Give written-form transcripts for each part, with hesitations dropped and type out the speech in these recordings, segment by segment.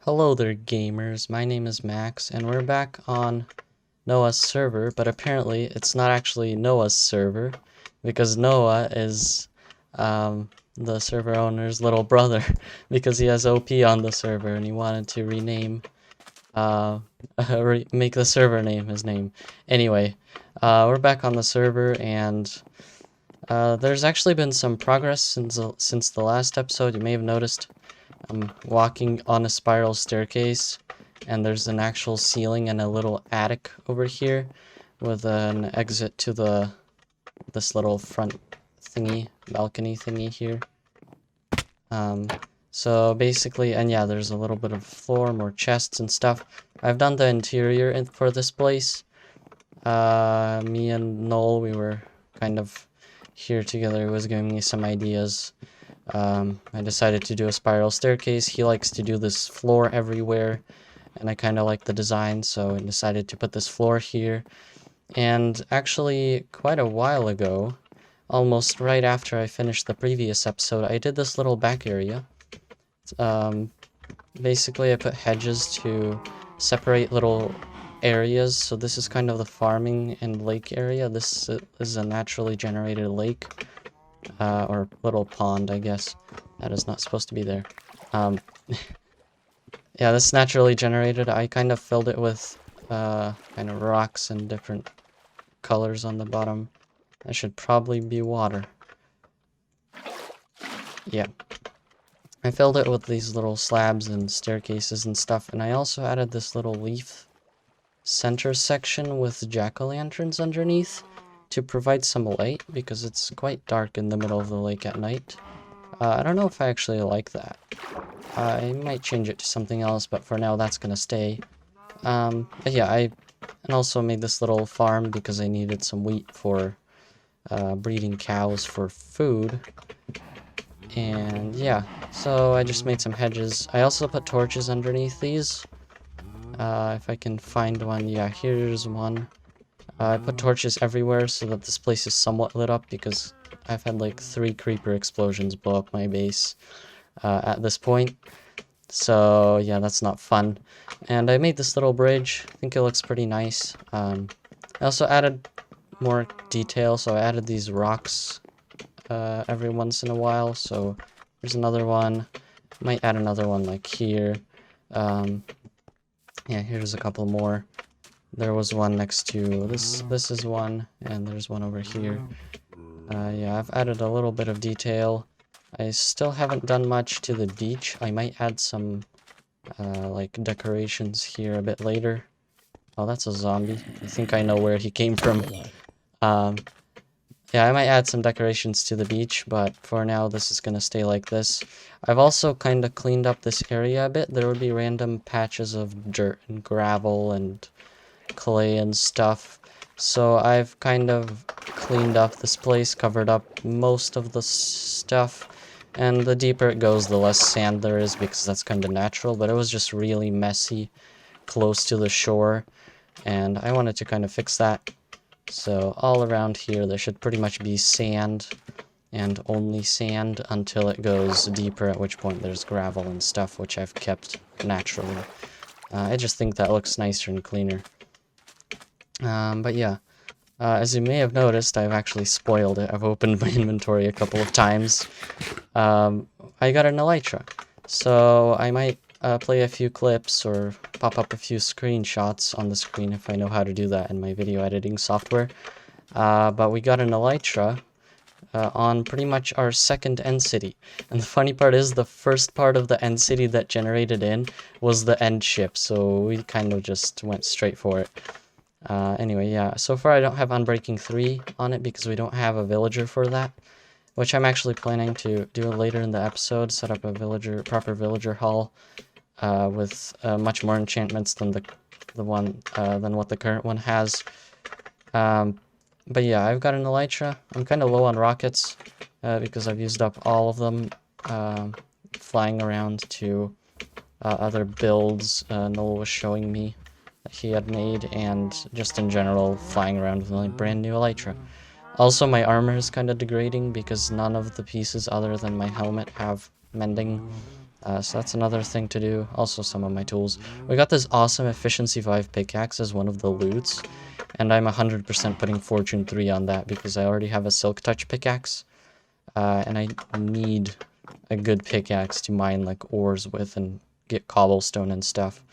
Hello there, gamers. My name is Max, and we're back on Noah's server, but apparently it's not actually Noah's server, because Noah is the server owner's little brother, because he has OP on the server, and he wanted to rename, make the server name his name. Anyway, we're back on the server, and there's actually been some progress since the last episode. You may have noticed I'm walking on a spiral staircase, and there's an actual ceiling and a little attic over here with an exit to this little front balcony thingy here. So basically, and yeah, there's a little bit of floor, more chests and stuff. I've done the interior for this place. Me and Noel, we were kind of here together. He was giving me some ideas. I decided to do a spiral staircase. He likes to do this floor everywhere, and I kind of like the design, so I decided to put this floor here. And actually, quite a while ago, almost right after I finished the previous episode, I did this little back area. Basically, I put hedges to separate little areas. So this is kind of the farming and lake area. This is a naturally generated lake. Or little pond, I guess. That is not supposed to be there. Yeah, this naturally generated. I kind of filled it with kind of rocks and different colors on the bottom. That should probably be water. Yeah. I filled it with these little slabs and staircases and stuff, and I also added this little leaf center section with jack-o'-lanterns underneath to provide some light, because it's quite dark in the middle of the lake at night. I don't know if I actually like that. I might change it to something else, but for now that's gonna stay. But yeah, I also made this little farm because I needed some wheat for breeding cows for food. And yeah, so I just made some hedges. I also put torches underneath these. If I can find one, yeah, here's one. I put torches everywhere so that this place is somewhat lit up, because I've had like 3 creeper explosions blow up my base at this point. So yeah, that's not fun. And I made this little bridge. I think it looks pretty nice. I also added more detail, so I added these rocks every once in a while. So there's another one. Might add another one like here. Yeah, here's a couple more. There was one next to this. This is one, and there's one over here. Yeah, I've added a little bit of detail. I still haven't done much to the beach. I might add some like decorations here a bit later. Oh, that's a zombie. I think I know where he came from. Yeah, I might add some decorations to the beach, but for now this is gonna stay like this. I've also kind of cleaned up this area a bit. There would be random patches of dirt and gravel and clay and stuff, so I've kind of cleaned up this place, covered up most of the stuff, and the deeper it goes the less sand there is, because that's kind of natural, but it was just really messy close to the shore, and I wanted to kind of fix that. So all around here there should pretty much be sand, and only sand until it goes deeper, at which point there's gravel and stuff, which I've kept naturally. I just think that looks nicer and cleaner. But yeah, as you may have noticed, I've actually spoiled it. I've opened my inventory a couple of times. I got an Elytra, so I might play a few clips or pop up a few screenshots on the screen if I know how to do that in my video editing software. But we got an Elytra on pretty much our second end city. And the funny part is, the first part of the end city that generated in was the end ship, so we kind of just went straight for it. Anyway, yeah, so far I don't have Unbreaking 3 on it because we don't have a villager for that, which I'm actually planning to do later in the episode, set up a proper villager hall with much more enchantments than than what the current one has. But yeah, I've got an Elytra. I'm kind of low on rockets because I've used up all of them flying around to other builds Noel was showing me that he had made, and just in general flying around with a brand new Elytra. Also, my armor is kind of degrading because none of the pieces other than my helmet have mending. So that's another thing to do. Also some of my tools. We got this awesome efficiency 5 pickaxe as one of the loots. And I'm 100% putting fortune 3 on that because I already have a silk touch pickaxe. And I need a good pickaxe to mine like ores with and get cobblestone and stuff.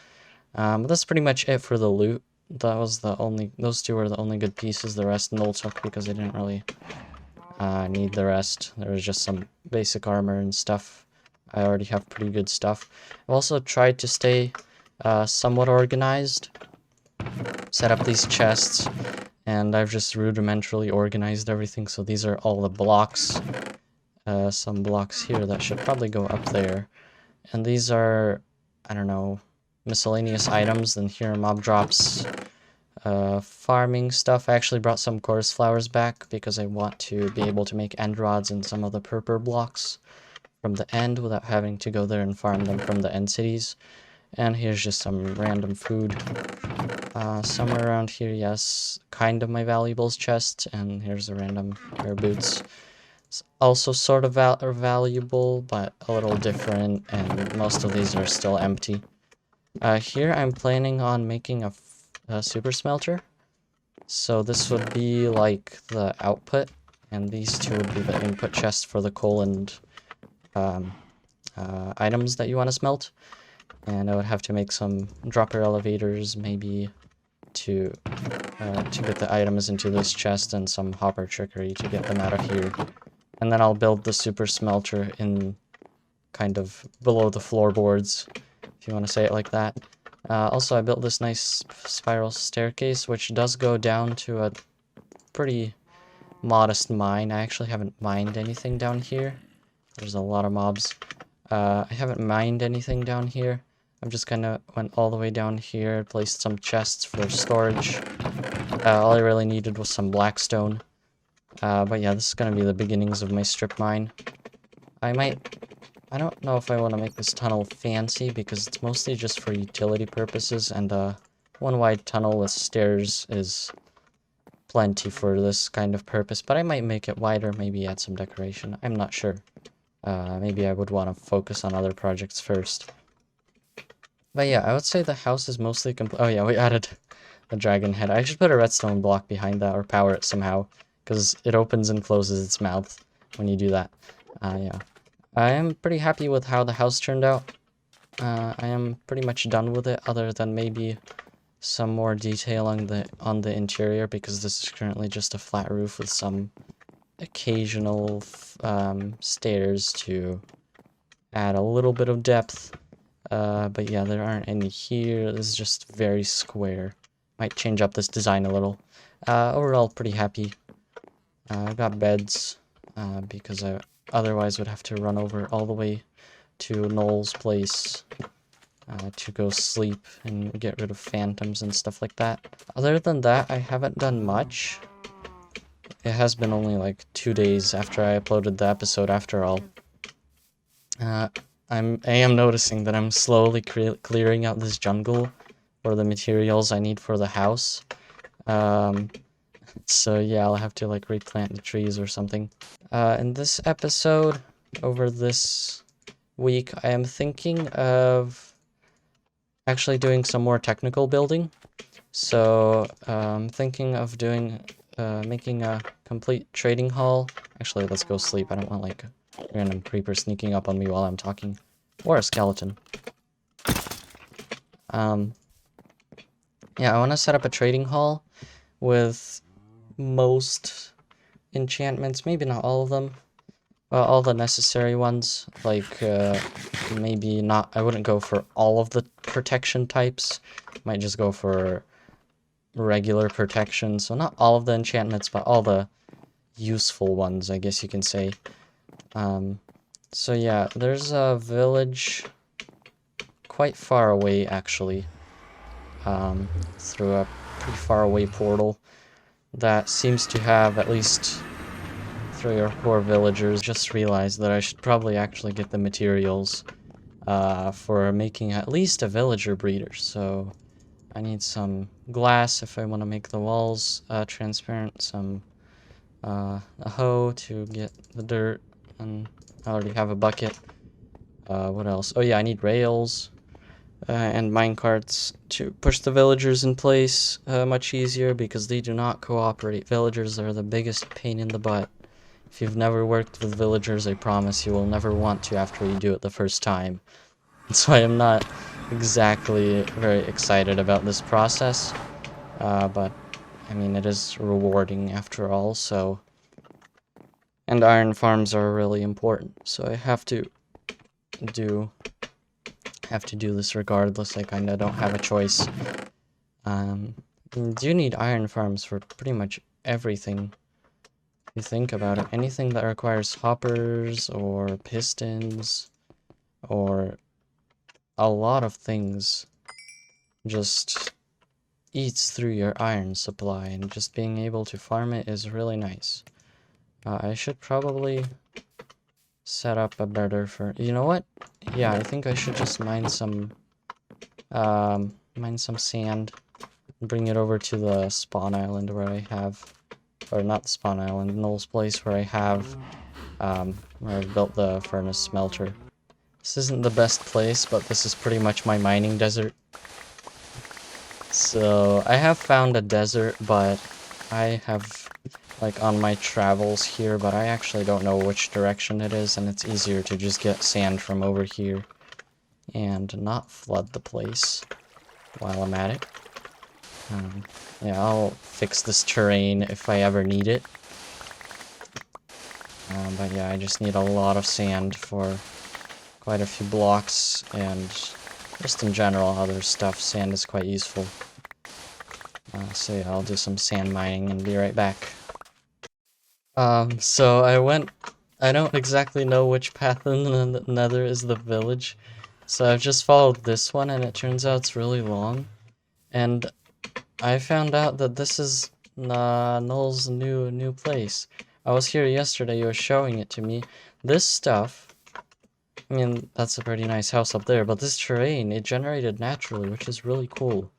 But that's pretty much it for the loot. Those two were the only good pieces. The rest Noel took because I didn't really need the rest. There was just some basic armor and stuff. I already have pretty good stuff. I've also tried to stay somewhat organized. Set up these chests, and I've just rudimentarily organized everything. So these are all the blocks. Some blocks here that should probably go up there. And these are, I don't know, miscellaneous items. Then here are mob drops. Farming stuff. I actually brought some chorus flowers back because I want to be able to make end rods and some of the purple blocks from the end without having to go there and farm them from the end cities. And here's just some random food. Somewhere around here, yes, kind of my valuables chest, and here's a random pair of boots. It's also sort of valuable, but a little different, and most of these are still empty. Here I'm planning on making a super smelter. So this would be like the output, and these two would be the input chest for the coal and items that you want to smelt. And I would have to make some dropper elevators, maybe to get the items into this chest, and some hopper trickery to get them out of here. And then I'll build the super smelter in kind of below the floorboards, if you want to say it like that. Also, I built this nice spiral staircase, which does go down to a pretty modest mine. I actually haven't mined anything down here. There's a lot of mobs. I haven't mined anything down here. I'm just kind of went all the way down here, placed some chests for storage. All I really needed was some blackstone. But yeah, this is going to be the beginnings of my strip mine. I don't know if I want to make this tunnel fancy because it's mostly just for utility purposes, and one wide tunnel with stairs is plenty for this kind of purpose, but I might make it wider, maybe add some decoration. I'm not sure. Maybe I would want to focus on other projects first. But yeah, I would say the house is mostly complete. Oh yeah, we added a dragon head. I should put a redstone block behind that or power it somehow, because it opens and closes its mouth when you do that. Yeah. I am pretty happy with how the house turned out. I am pretty much done with it, other than maybe some more detail on the interior, because this is currently just a flat roof with some occasional stairs to add a little bit of depth. But yeah, there aren't any here. This is just very square. Might change up this design a little. Overall, pretty happy. I got beds, because I otherwise would have to run over all the way to Noel's place to go sleep and get rid of phantoms and stuff like that. Other than that, I haven't done much. It has been only like 2 days after I uploaded the episode after all. I am noticing that I'm slowly clearing out this jungle for the materials I need for the house. So yeah, I'll have to like replant the trees or something. In this episode, over this week, I am thinking of actually doing some more technical building. So I'm thinking of making a complete trading hall. Actually, let's go sleep. I don't want like a random creeper sneaking up on me while I'm talking. Or a skeleton. Yeah, I want to set up a trading hall with most enchantments, maybe not all of them. Well, all the necessary ones, like, maybe not, I wouldn't go for all of the protection types. Might just go for regular protection, so not all of the enchantments, but all the useful ones, I guess you can say. So yeah, there's a village quite far away, actually, through a pretty far away portal that seems to have at least 3 or 4 villagers. Just realized that I should probably actually get the materials for making at least a villager breeder. So I need some glass if I want to make the walls transparent, some a hoe to get the dirt, and I already have a bucket. What else? Oh yeah, I need rails. And minecarts to push the villagers in place much easier because they do not cooperate. Villagers are the biggest pain in the butt. If you've never worked with villagers, I promise you will never want to after you do it the first time. So I am not exactly very excited about this process, but I mean it is rewarding after all, so... And iron farms are really important, so I do have to do this regardless. I kinda don't have a choice. You do need iron farms for pretty much everything. If you think about it, anything that requires hoppers or pistons or a lot of things just eats through your iron supply, and just being able to farm it is really nice. I should probably set up a better for... You know what? Yeah, I think I should just mine some sand. Bring it over to the spawn island where I have, or not the spawn island, Noel's place where I have, where I've built the furnace smelter. This isn't the best place, but this is pretty much my mining desert. So, I have found a desert, but I have, like, on my travels here, but I actually don't know which direction it is, and it's easier to just get sand from over here and not flood the place while I'm at it. Yeah, I'll fix this terrain if I ever need it. But yeah, I just need a lot of sand for quite a few blocks, and just in general, other stuff. Sand is quite useful. So yeah, I'll do some sand mining and be right back. So I don't exactly know which path in the nether is the village, so I've just followed this one, and it turns out it's really long. And I found out that this is Noel's new place. I was here yesterday, you were showing it to me. This stuff, I mean, that's a pretty nice house up there, but this terrain, it generated naturally, which is really cool.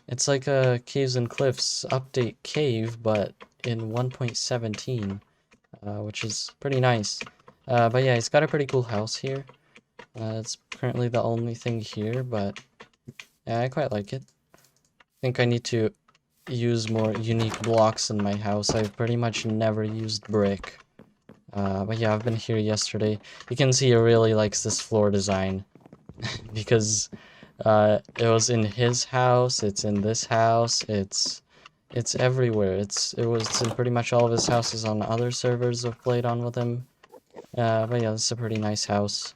It's like a Caves and Cliffs update cave, but in 1.17, which is pretty nice. But yeah, it's got a pretty cool house here. It's currently the only thing here, but yeah, I quite like it. I think I need to use more unique blocks in my house. I've pretty much never used brick. But yeah, I've been here yesterday. You can see he really likes this floor design. Because it was in his house, it's in this house, it's everywhere. It's in pretty much all of his houses on other servers I've played on with him. But yeah, this is a pretty nice house.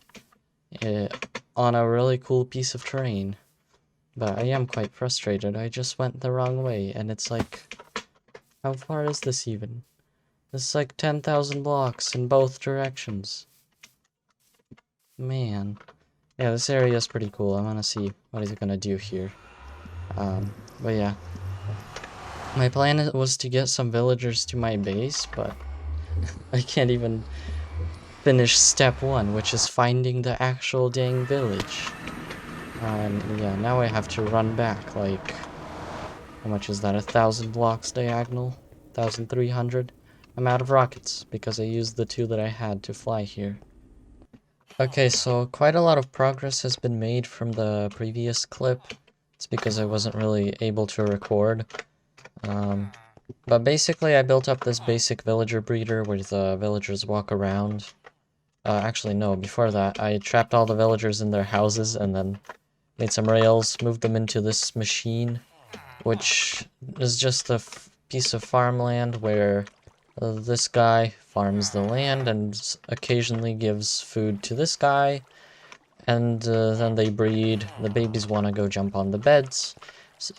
On a really cool piece of terrain. But I am quite frustrated. I just went the wrong way, and it's like... How far is this even? This is like 10,000 blocks in both directions. Man. Yeah, this area is pretty cool. I want to see what he's gonna do here. But yeah. My plan was to get some villagers to my base, but I can't even finish step 1, which is finding the actual dang village. And yeah, now I have to run back, like... How much is that? 1,000 blocks diagonal? 1,300? I'm out of rockets, because I used the 2 that I had to fly here. Okay, so quite a lot of progress has been made from the previous clip. It's because I wasn't really able to record. But basically I built up this basic villager breeder where the villagers walk around. Actually no, before that I trapped all the villagers in their houses and then made some rails, moved them into this machine, which is just a piece of farmland where this guy farms the land and occasionally gives food to this guy, and then they breed. The babies want to go jump on the beds,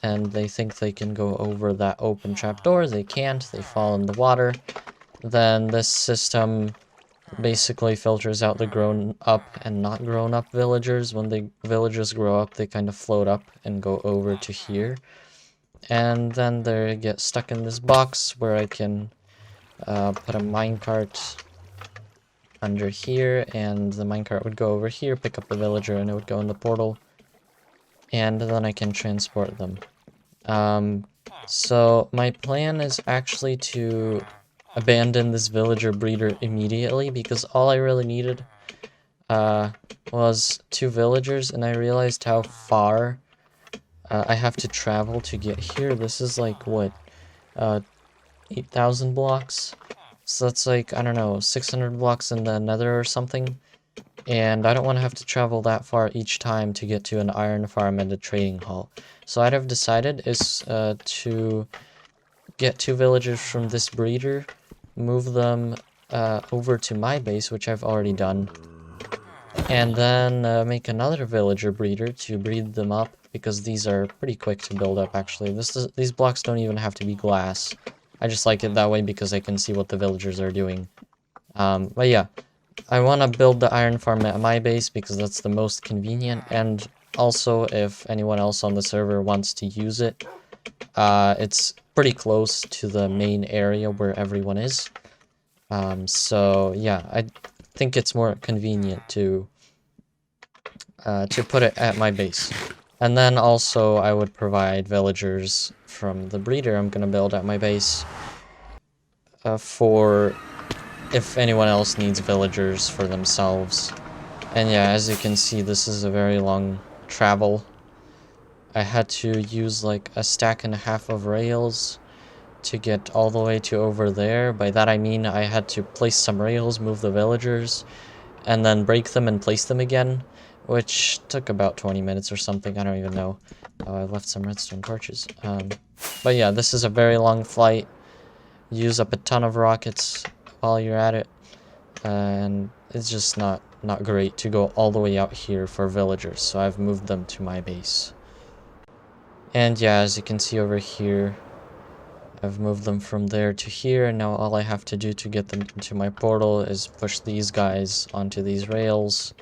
and they think they can go over that open trapdoor. They can't, they fall in the water. Then this system basically filters out the grown up and not grown up villagers. When the villagers grow up, they kind of float up and go over to here. And then they get stuck in this box where I can put a minecart under here, and the minecart would go over here, pick up the villager, and it would go in the portal. And then I can transport them. So my plan is actually to abandon this villager breeder immediately, because all I really needed was 2 villagers, and I realized how far I have to travel to get here. This is like, what, 8,000 blocks? So that's like, I don't know, 600 blocks in the nether or something. And I don't want to have to travel that far each time to get to an iron farm and a trading hall. So what I've decided is to get 2 villagers from this breeder, move them over to my base, which I've already done, and then make another villager breeder to breed them up, because these are pretty quick to build up, actually. These blocks don't even have to be glass. I just like it that way because I can see what the villagers are doing. But yeah, I want to build the iron farm at my base because that's the most convenient, and also if anyone else on the server wants to use it, it's pretty close to the main area where everyone is. So yeah, I think it's more convenient to put it at my base. And then also I would provide villagers from the breeder I'm gonna build at my base for if anyone else needs villagers for themselves. And yeah, as you can see, this is a very long travel. I had to use like a stack and a half of rails to get all the way to over there. By that I mean I had to place some rails, move the villagers, and then break them and place them again, which took about 20 minutes or something, I don't even know. Oh, I left some redstone torches. But yeah, this is a very long flight. Use up a ton of rockets while you're at it, and it's just not great to go all the way out here for villagers, so I've moved them to my base. And yeah, as you can see over here, I've moved them from there to here, and now all I have to do to get them into my portal is push these guys onto these rails,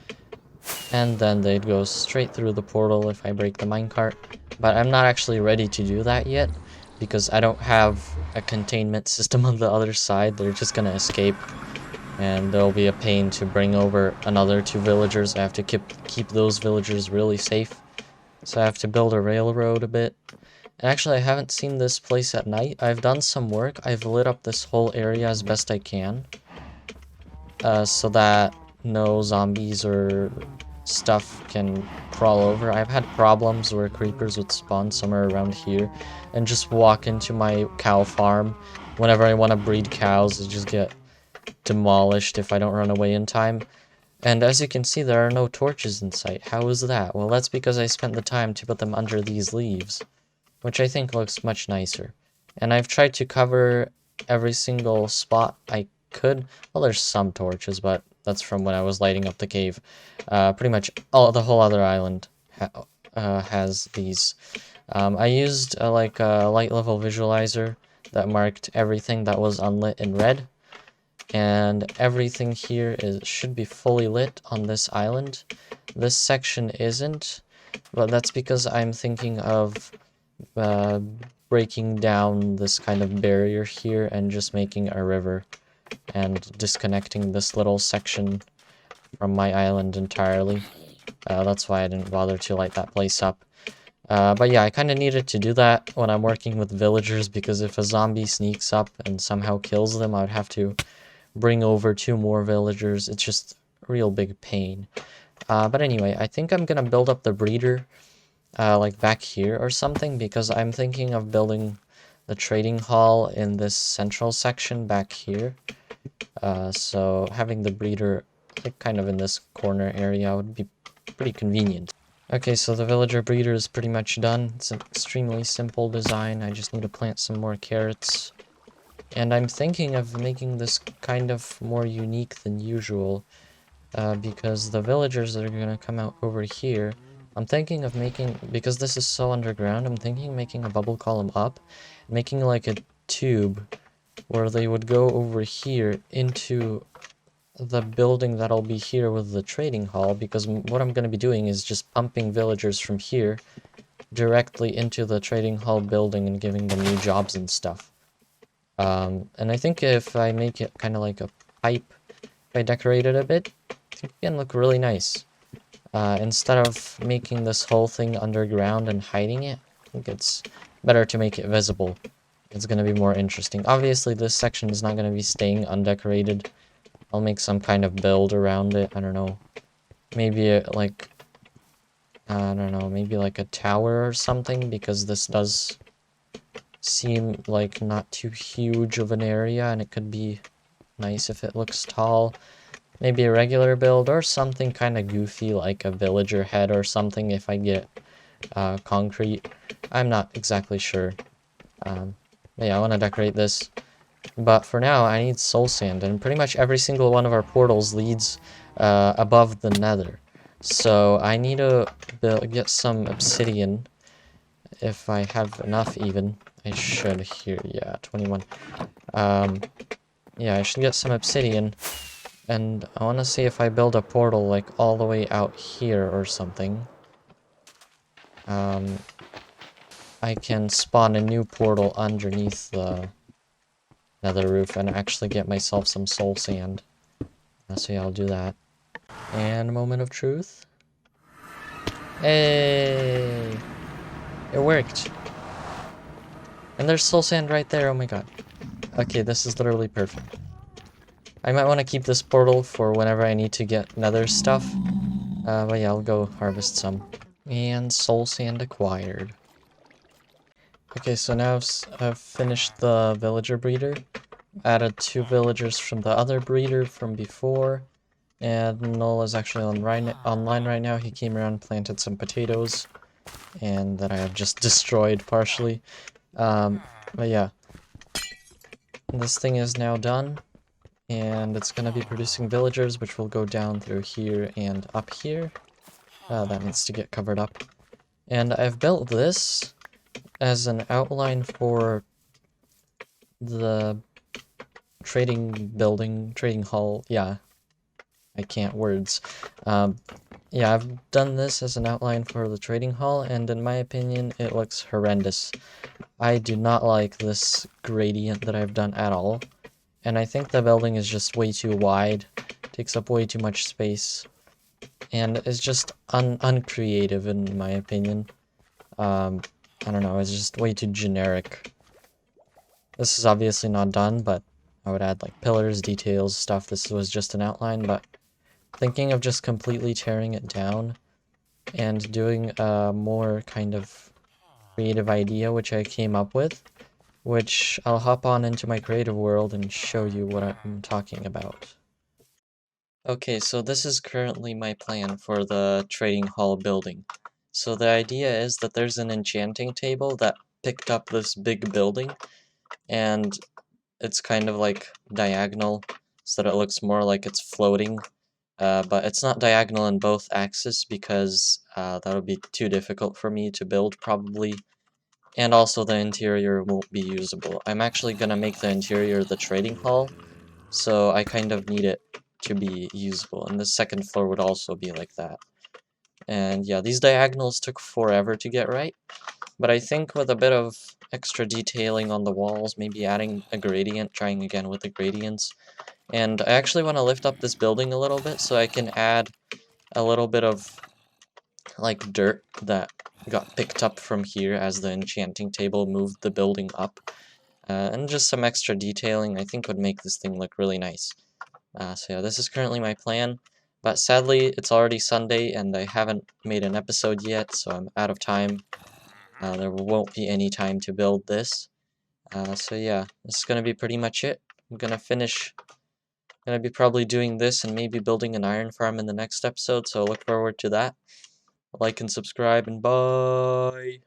and then they'd go straight through the portal if I break the minecart. But I'm not actually ready to do that yet, because I don't have a containment system on the other side. They're just gonna escape, and there'll be a pain to bring over another 2 villagers. I have to keep those villagers really safe, so I have to build a railroad a bit. And actually, I haven't seen this place at night. I've done some work. I've lit up this whole area as best I can, so that no zombies or stuff can crawl over. I've had problems where creepers would spawn somewhere around here and just walk into my cow farm. Whenever I want to breed cows, they just get demolished if I don't run away in time. And as you can see, there are no torches in sight. How is that? Well, that's because I spent the time to put them under these leaves, which I think looks much nicer. And I've tried to cover every single spot I could. Well, there's some torches, but that's from when I was lighting up the cave. Pretty much the whole other island has these. I used like a light level visualizer that marked everything that was unlit in red, and everything here should be fully lit on this island. This section isn't, but that's because I'm thinking of breaking down this kind of barrier here and just making a river and disconnecting this little section from my island entirely. That's why I didn't bother to light that place up. But yeah, I kind of needed to do that when I'm working with villagers, because if a zombie sneaks up and somehow kills them, I would have to bring over 2 more villagers. It's just a real big pain. But anyway, I think I'm gonna build up the breeder like back here or something, because I'm thinking of building the trading hall in this central section back here. So having the breeder like kind of in this corner area would be pretty convenient. Okay, so the villager breeder is pretty much done. It's an extremely simple design. I just need to plant some more carrots. And I'm thinking of making this kind of more unique than usual, because the villagers that are going to come out over here, I'm thinking of making, because this is so underground, I'm thinking of making a bubble column up, making like a tube where they would go over here into the building that'll be here with the trading hall, because what I'm going to be doing is just pumping villagers from here directly into the trading hall building and giving them new jobs and stuff. And I think if I make it kind of like a pipe, if I decorate it a bit, it can look really nice. Instead of making this whole thing underground and hiding it, I think it's better to make it visible. It's going to be more interesting. Obviously, this section is not going to be staying undecorated. I'll make some kind of build around it, I don't know. maybe like, I don't know, maybe like a tower or something, because this does seem like not too huge of an area, and it could be nice if it looks tall. Maybe a regular build or something kind of goofy like a villager head or something if I get concrete. I'm not exactly sure. But yeah, I want to decorate this. But for now, I need soul sand, and pretty much every single one of our portals leads above the nether. So I need to get some obsidian, if I have enough even. I should here, yeah, 21. Yeah, I should get some obsidian, and I want to see if I build a portal like all the way out here or something. I can spawn a new portal underneath the nether roof and actually get myself some soul sand. So yeah, I'll do that. And a moment of truth. Hey! It worked! And there's soul sand right there, oh my god. Okay, this is literally perfect. I might want to keep this portal for whenever I need to get nether stuff. But yeah, I'll go harvest some. And soul sand acquired. Okay, so now I've finished the villager breeder. Added 2 villagers from the other breeder from before. And Null is actually online right now. He came around, planted some potatoes, and that I have just destroyed partially. But yeah, this thing is now done, and it's gonna be producing villagers, which will go down through here and up here. That needs to get covered up. And I've built this as an outline for the trading hall. Yeah, I can't words. Yeah, I've done this as an outline for the trading hall, and in my opinion, it looks horrendous. I do not like this gradient that I've done at all, and I think the building is just way too wide, takes up way too much space, and is just uncreative in my opinion. I don't know, it's just way too generic. This is obviously not done, but I would add like pillars, details, stuff. This was just an outline, but thinking of just completely tearing it down and doing a more kind of creative idea which I came up with, which I'll hop on into my creative world and show you what I'm talking about. Okay, so this is currently my plan for the trading hall building. So the idea is that there's an enchanting table that picked up this big building, and it's kind of like diagonal so that it looks more like it's floating. But it's not diagonal in both axes because that would be too difficult for me to build probably. And also the interior won't be usable. I'm actually gonna make the interior the trading hall, so I kind of need it to be usable. And the second floor would also be like that. And yeah, these diagonals took forever to get right, but I think with a bit of extra detailing on the walls, maybe adding a gradient, trying again with the gradients. And I actually want to lift up this building a little bit so I can add a little bit of like dirt that got picked up from here as the enchanting table moved the building up. And just some extra detailing I think would make this thing look really nice. So yeah, this is currently my plan, but sadly it's already Sunday and I haven't made an episode yet, so I'm out of time. There won't be any time to build this. So yeah, this is gonna be pretty much it. I'm gonna be probably doing this and maybe building an iron farm in the next episode, so look forward to that. Like and subscribe, and bye!